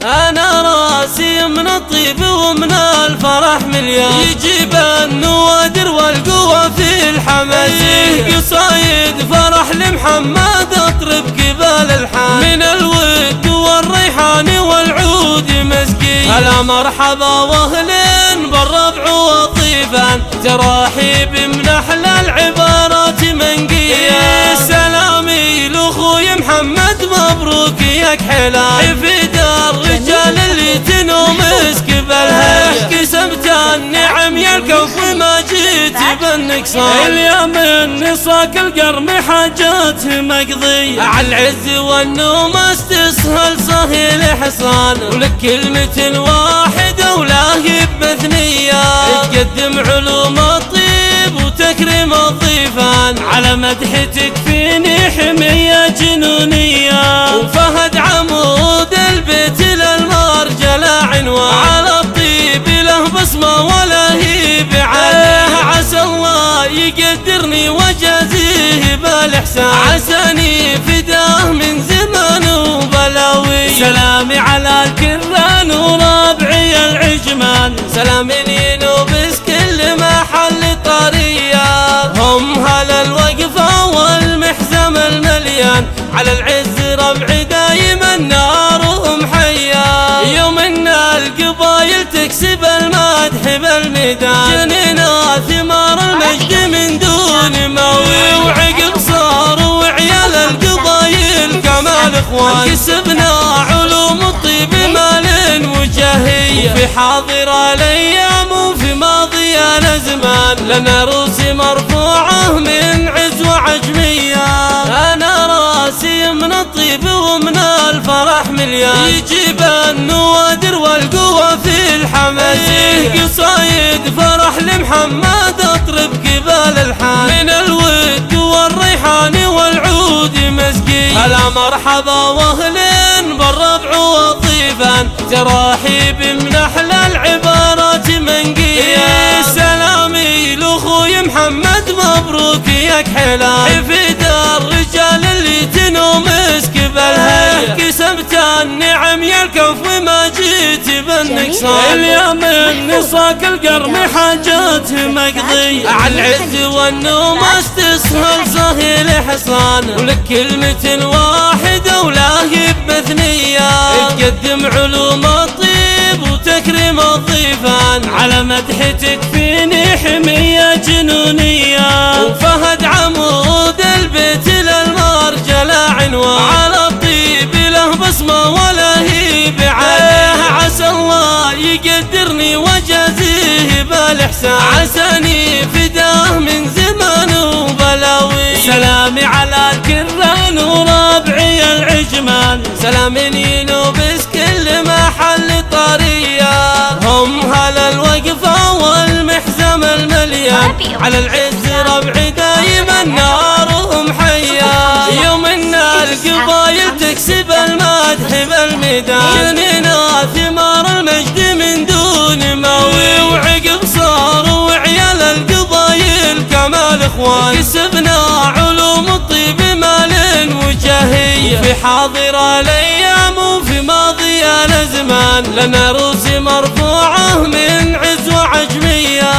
أنا راسي من الطيب ومن الفرح مليان، يجيب النوادر والقوة في الحماس، قصايد فرح لمحمد أطرب قبال الحان، من الود والريحان والعود مسكين. هلا مرحبا واهلين بالربع وطيفان، تراحيب من أحلى العبارات منقية. سلامي لأخوي محمد مبروك ياك حلال، في دار الرجال اللي تنومس قبلها، كسبت النعم يا الكوف ما جيت بالنقصان. اليوم النصاك القرم حاجاته مقضية، عالعز والنوم استسهل صهيل حصان، ولك كلمة واحدة ولاهي بمثنية، تقدم علوم الطيب وتكريم الضيفان، على مدحتك فيني حمية جنونية، وفهد عمود البيت للمرجلة عنوان، على الطيب له بصمة ولا هي بعد، عسى الله يقدرني وجازيه بالإحسان، عساني فداه من زمان وبلاوي. سلامي على الكران وربعي العجمان، سلامي ينوبس كل محل طرية، هم هلا الوقفة والمحزم المليان، على العز ربعي دايما نارهم حية، يوم ان القبايل تكسب المدح بالميدان، جنينا ثمار المجد من دون موي، وعقب صاروا عيال القبايل كمال اخوان، كسبنا علوم الطيب مال وجاهية، وفي حاضر الايام وفي ماضينا زمان، لنا روس مرفوعة من عز وعجمية. انا راسي من الطيب ومن الفرح مليان، يجيب النوادر والقوة في الحماس، قصايد فرح لمحمد أطرب قبال الحان، من الود والريحان والعود مسكين. هلا مرحبا واهلين بالربع والضيفان، تراحيب من أحلى العبارات منقية. سلامي لأخوي محمد مبروك ياك حلال، في دار الرجال اللي تنومس قبلها، كسبت النعم يا الكوف ما جيت بالنقصان. اليوم النصاك القرم حاجاته مقضية، عالعز والنوم استسهل صهيل حصان، ولك كلمة واحدة ولاهي بمثنية، تقدم علوم الطيب وتكريم الضيفان، على مدحتك فيني حمية جنونية، وفهد عمود البيت للمرجلة عنوان، على الطيب له بصمة ولا هي بعد، عسى الله يقدرني وجازيه بالإحسان، عساني فداه من زمان وبلاوي. سلامي على الكران وربعي العجمان، سلامي ينوبس كل محل طرية، هم هلا الوقفة والمحزم المليان، على العز ربعي دايما نارهم حية، يوم ان القبايل تكسب المدح بالميدان، جنينا ثمار المجد من دون موي، وعقب صاروا عيال القبايل كمال اخوان، كسبنا علوم الطيب مال وجاهية، في حاضر الايام وفي ماضينا زمان، لنا روس مرفوعة من عز وعجمية.